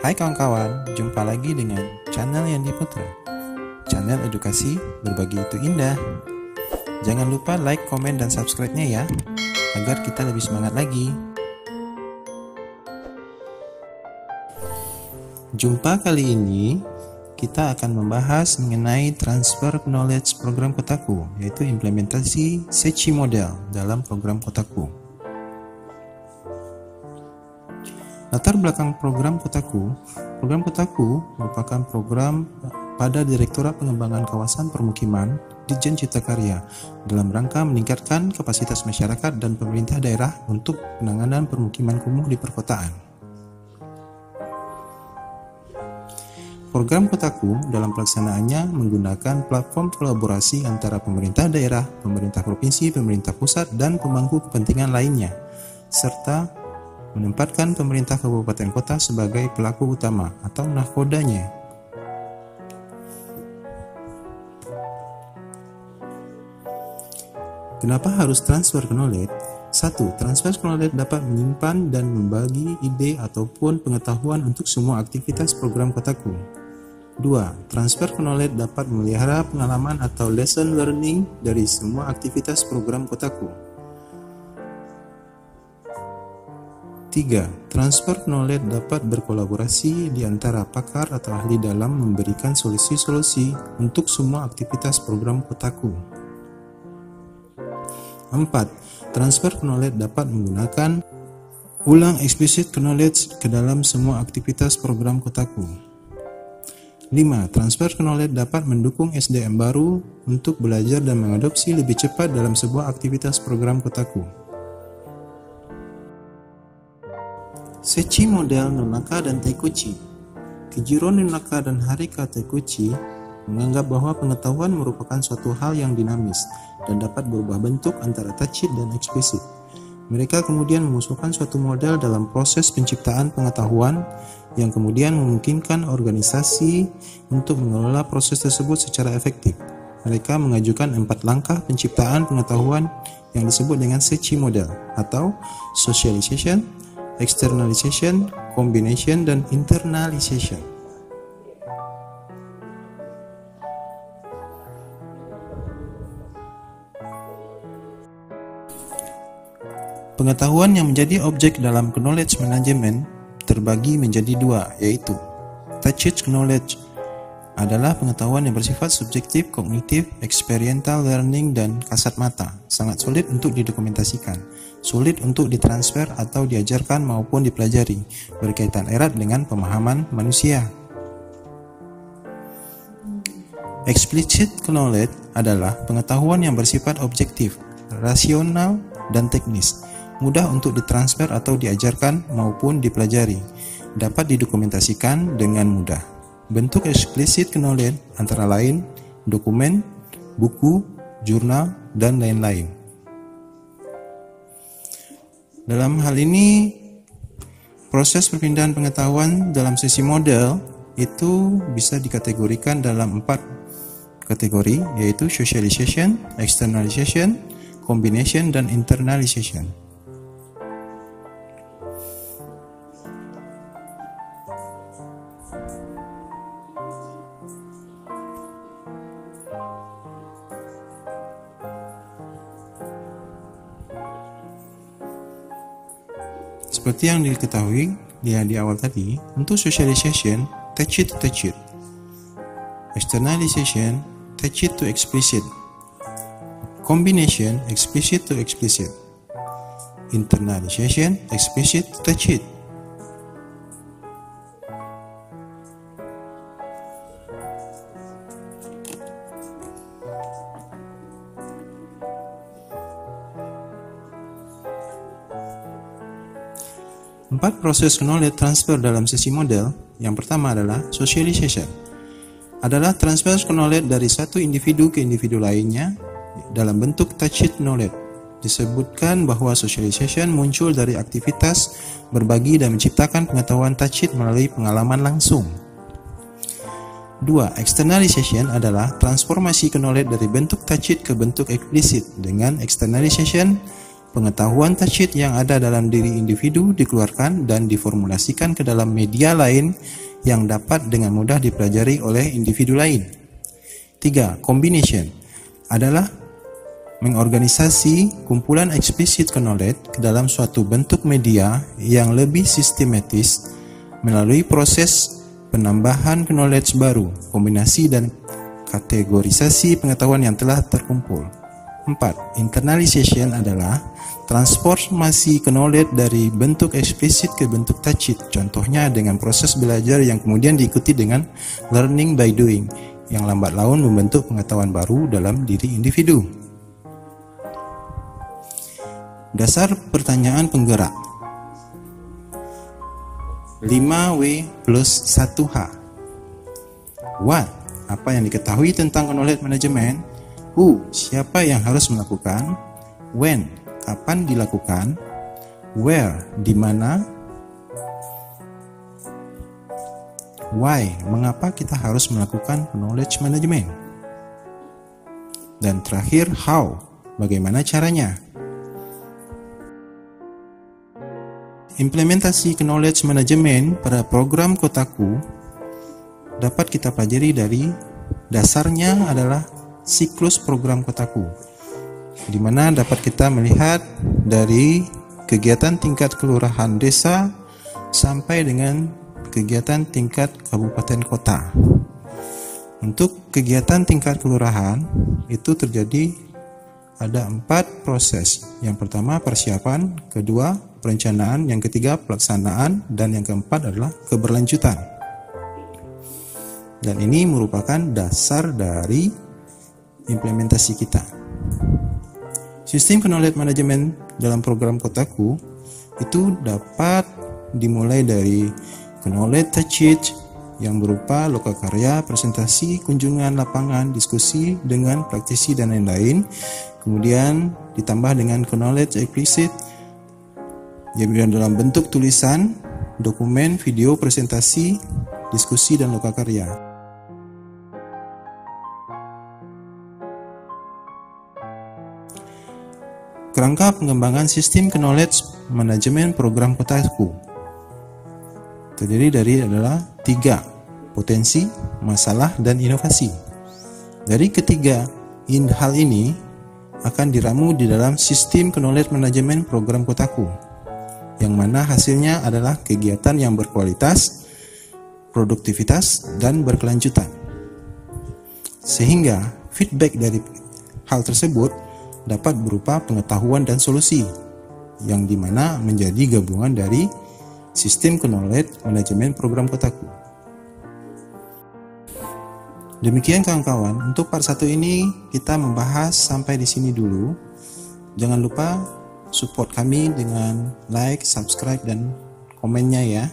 Hai kawan-kawan, jumpa lagi dengan channel Yandi Putra. Channel edukasi berbagi itu indah. Jangan lupa like, komen, dan subscribe-nya ya, agar kita lebih semangat lagi. Jumpa kali ini, kita akan membahas mengenai transfer knowledge program Kotaku, yaitu implementasi Sechi model dalam program Kotaku. Latar belakang program Kotaku merupakan program pada Direktorat Pengembangan Kawasan Permukiman Ditjen Cipta Karya dalam rangka meningkatkan kapasitas masyarakat dan pemerintah daerah untuk penanganan permukiman kumuh di perkotaan. Program Kotaku dalam pelaksanaannya menggunakan platform kolaborasi antara pemerintah daerah, pemerintah provinsi, pemerintah pusat, dan pemangku kepentingan lainnya, serta menempatkan pemerintah kabupaten kota sebagai pelaku utama atau nahkodanya. Kenapa harus transfer knowledge? 1. Transfer knowledge dapat menyimpan dan membagi ide ataupun pengetahuan untuk semua aktivitas program Kotaku. 2. Transfer knowledge dapat memelihara pengalaman atau lesson learning dari semua aktivitas program Kotaku. 3. Transfer knowledge dapat berkolaborasi di antara pakar atau ahli dalam memberikan solusi-solusi untuk semua aktivitas program Kotaku. 4. Transfer knowledge dapat menggunakan ulang explicit knowledge ke dalam semua aktivitas program Kotaku. 5. Transfer knowledge dapat mendukung SDM baru untuk belajar dan mengadopsi lebih cepat dalam sebuah aktivitas program Kotaku. Sechi model Nonaka dan Taikuchi. Kijiro Nonaka dan Harika Taikuchi menganggap bahwa pengetahuan merupakan suatu hal yang dinamis dan dapat berubah bentuk antara tacit dan eksplisit. Mereka kemudian mengusulkan suatu model dalam proses penciptaan pengetahuan yang kemudian memungkinkan organisasi untuk mengelola proses tersebut secara efektif. Mereka mengajukan 4 langkah penciptaan pengetahuan yang disebut dengan Sechi model atau socialization, externalization, combination, dan internalization. Pengetahuan yang menjadi objek dalam knowledge management terbagi menjadi 2, yaitu tacit knowledge adalah pengetahuan yang bersifat subjektif, kognitif, experiential learning, dan kasat mata. Sangat sulit untuk didokumentasikan, sulit untuk ditransfer atau diajarkan maupun dipelajari, berkaitan erat dengan pemahaman manusia. Explicit knowledge adalah pengetahuan yang bersifat objektif, rasional, dan teknis, mudah untuk ditransfer atau diajarkan maupun dipelajari, dapat didokumentasikan dengan mudah. Bentuk explicit knowledge antara lain dokumen, buku, jurnal, dan lain-lain. Dalam hal ini, proses perpindahan pengetahuan dalam sesi model itu bisa dikategorikan dalam 4 kategori, yaitu socialization, externalization, combination, dan internalization. Seperti yang diketahui di awal tadi, untuk socialization, tacit to tacit. Externalization, tacit to explicit. Combination, explicit to explicit. Internalization, explicit to tacit. Empat proses knowledge transfer dalam sesi model. Yang pertama adalah socialization. Adalah transfer knowledge dari satu individu ke individu lainnya dalam bentuk tacit knowledge. Disebutkan bahwa socialization muncul dari aktivitas berbagi dan menciptakan pengetahuan tacit melalui pengalaman langsung. 2. Externalization adalah transformasi knowledge dari bentuk tacit ke bentuk eksplisit dengan externalization Pengetahuan touchsheet yang ada dalam diri individu dikeluarkan dan diformulasikan ke dalam media lain yang dapat dengan mudah dipelajari oleh individu lain. 3. Combination adalah mengorganisasi kumpulan explicit knowledge ke dalam suatu bentuk media yang lebih sistematis melalui proses penambahan knowledge baru, kombinasi dan kategorisasi pengetahuan yang telah terkumpul. 4. Internalization adalah transformasi knowledge dari bentuk eksplisit ke bentuk touchsheet, contohnya dengan proses belajar yang kemudian diikuti dengan learning by doing, yang lambat laun membentuk pengetahuan baru dalam diri individu. Dasar pertanyaan penggerak 5W plus 1H. What? Apa yang diketahui tentang knowledge management? Who? Siapa yang harus melakukan? When? Kapan dilakukan? Where? Di mana? Why? Mengapa kita harus melakukan knowledge management? Dan terakhir, how? Bagaimana caranya? Implementasi knowledge management pada program Kotaku dapat kita pelajari dari dasarnya adalah siklus program Kotaku, di mana dapat kita melihat dari kegiatan tingkat kelurahan desa sampai dengan kegiatan tingkat kabupaten kota. Untuk kegiatan tingkat kelurahan itu terjadi ada 4 proses. Yang pertama persiapan, kedua perencanaan, yang ketiga pelaksanaan, dan yang keempat adalah keberlanjutan. Dan ini merupakan dasar dari implementasi kita. Sistem knowledge management dalam program Kotaku itu dapat dimulai dari knowledge touchsheet yang berupa lokakarya, presentasi, kunjungan lapangan, diskusi dengan praktisi dan lain-lain. Kemudian ditambah dengan knowledge explicit yang dalam bentuk tulisan, dokumen, video, presentasi, diskusi, dan lokakarya. Kerangka pengembangan sistem knowledge management program Kotaku terdiri dari adalah 3, potensi, masalah, dan inovasi. Dari ketiga hal ini akan diramu di dalam sistem knowledge management program Kotaku, yang mana hasilnya adalah kegiatan yang berkualitas, produktivitas, dan berkelanjutan. Sehingga feedback dari hal tersebut dapat berupa pengetahuan dan solusi, yang dimana menjadi gabungan dari sistem knowledge management program Kotaku. Demikian kawan-kawan, untuk part 1 ini kita membahas sampai di sini dulu. Jangan lupa support kami dengan like, subscribe, dan komennya ya.